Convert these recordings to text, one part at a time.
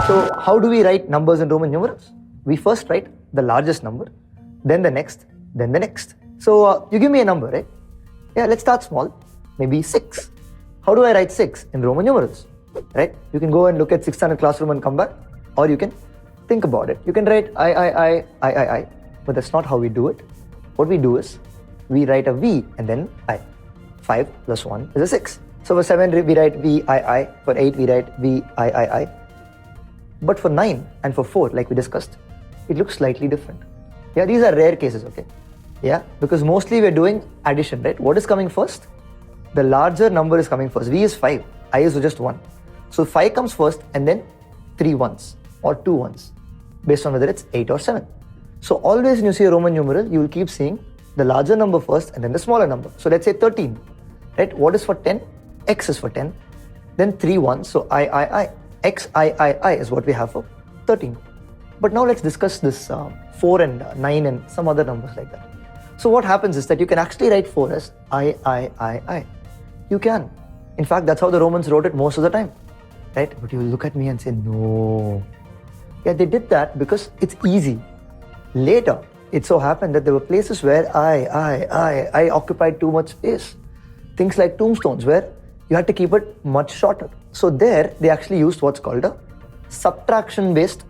So how do we write numbers in Roman numerals? We first write the largest number, then the next, then the next. So you give me a number, right? Yeah, let's start small, maybe 6. How do I write 6 in Roman numerals, right? You can go and look at 6th standard classroom and come back, or you can think about it. You can write I, but that's not how we do it. What we do is, we write a V and then I. 5 plus 1 is a 6. So for 7 we write VII, for 8 we write VIII. But for 9 and for 4, like we discussed, it looks slightly different. Yeah, these are rare cases, okay? Yeah, because mostly we're doing addition, right? What is coming first? The larger number is coming first. V is 5, I is just 1. So 5 comes first and then 3 ones or 2 ones, based on whether it's 8 or 7. So always when you see a Roman numeral, you will keep seeing the larger number first and then the smaller number. So let's say 13, right? What is for 10? X is for 10. Then 3 ones, so I. XIII is what we have for 13. But now let's discuss this 4 and 9 and some other numbers like that. So what happens is that you can actually write 4 as I. You can. In fact, that's how the Romans wrote it most of the time, right? But you will look at me and say, no. Yeah, they did that because it's easy. Later, it so happened that there were places where I occupied too much space. Things like tombstones where you had to keep it much shorter. So there, they actually used what's called a subtraction-based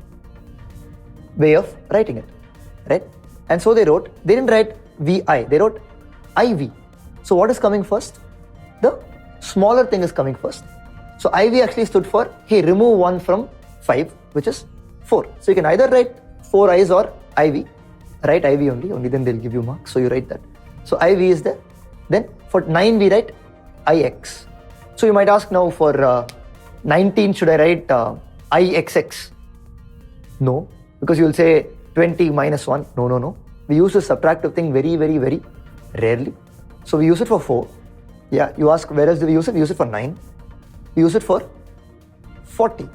way of writing it, right? And so they didn't write VI, they wrote IV. So what is coming first? The smaller thing is coming first. So IV actually stood for, hey, remove 1 from 5, which is 4. So you can either write 4 I's or IV. Write IV only then they'll give you marks. So you write that. So IV is there. Then for 9, we write IX. So you might ask now for 19, should I write IXX? No, because you'll say 20 minus 1. No. We use the subtractive thing very, very, very rarely. So we use it for 4. Yeah, you ask where else do we use it? We use it for 9. We use it for 40.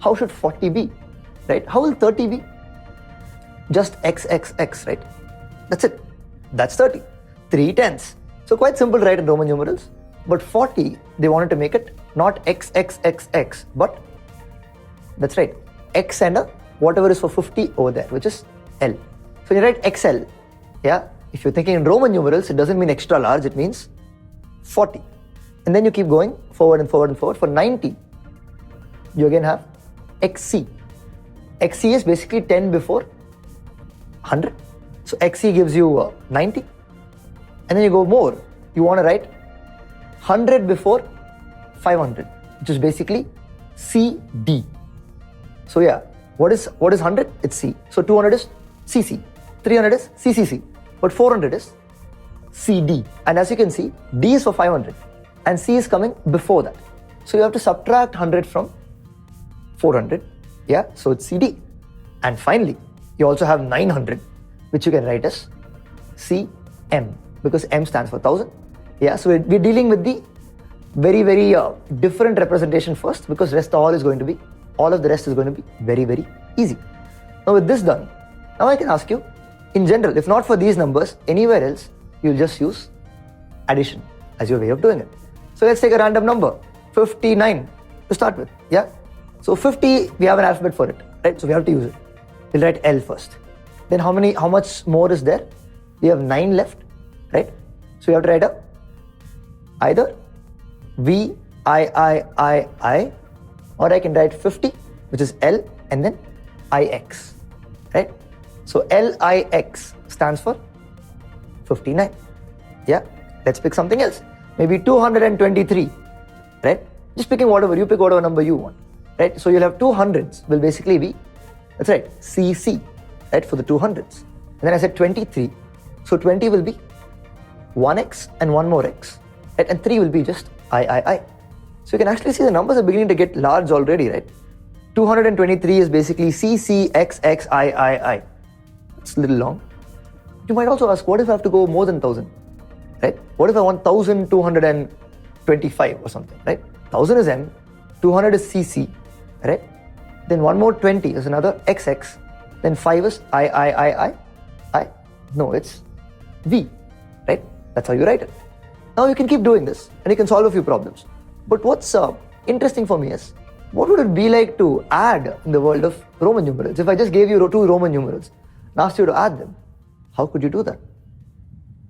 How should 40 be? Right? How will 30 be? Just XXX, right? That's it. That's 30. 3 tenths. So quite simple, right, in Roman numerals. But 40, they wanted to make it not XXXX, but that's right, X and a whatever is for 50 over there, which is L. So you write XL, yeah? If you're thinking in Roman numerals, it doesn't mean extra large, it means 40. And then you keep going forward and forward and forward. For 90, you again have XC. XC is basically 10 before 100. So XC gives you 90. And then you go more. You want to write 100 before 500, which is basically CD. So yeah, what is 100? It's C. So 200 is CC. 300 is CCC. But 400 is CD. And as you can see, D is for 500 and C is coming before that. So you have to subtract 100 from 400. Yeah, so it's CD. And finally, you also have 900, which you can write as CM, because M stands for 1000. Yeah, so we're dealing with the very, very different representation first, because all of the rest is going to be very, very easy. Now with this done, now I can ask you, in general, if not for these numbers, anywhere else, you'll just use addition as your way of doing it. So let's take a random number, 59 to start with, yeah? So 50, we have an alphabet for it, right? So we have to use it. We'll write L first. Then how much more is there? We have 9 left, right? So you have to write either VIII, or I can write 50, which is L, and then IX, right? So LIX stands for 59. Yeah, let's pick something else. Maybe 223, right? Just picking whatever, you pick whatever number you want, right? So you'll have 200s will basically be, that's right, CC, right, for the 200s. And then I said 23, so 20 will be 1x and 1 more x, right? And 3 will be just III. So you can actually see the numbers are beginning to get large already, right? 223 is basically CCXXIII. It's a little long. You might also ask, what if I have to go more than 1000, right? What if I want 1225 or something, right? 1000 is M, 200 is CC, right? Then 1 more 20 is another XX, then 5 is I. No, it's V, right? That's how you write it. Now you can keep doing this and you can solve a few problems. But what's interesting for me is, what would it be like to add in the world of Roman numerals? If I just gave you two Roman numerals and asked you to add them, how could you do that?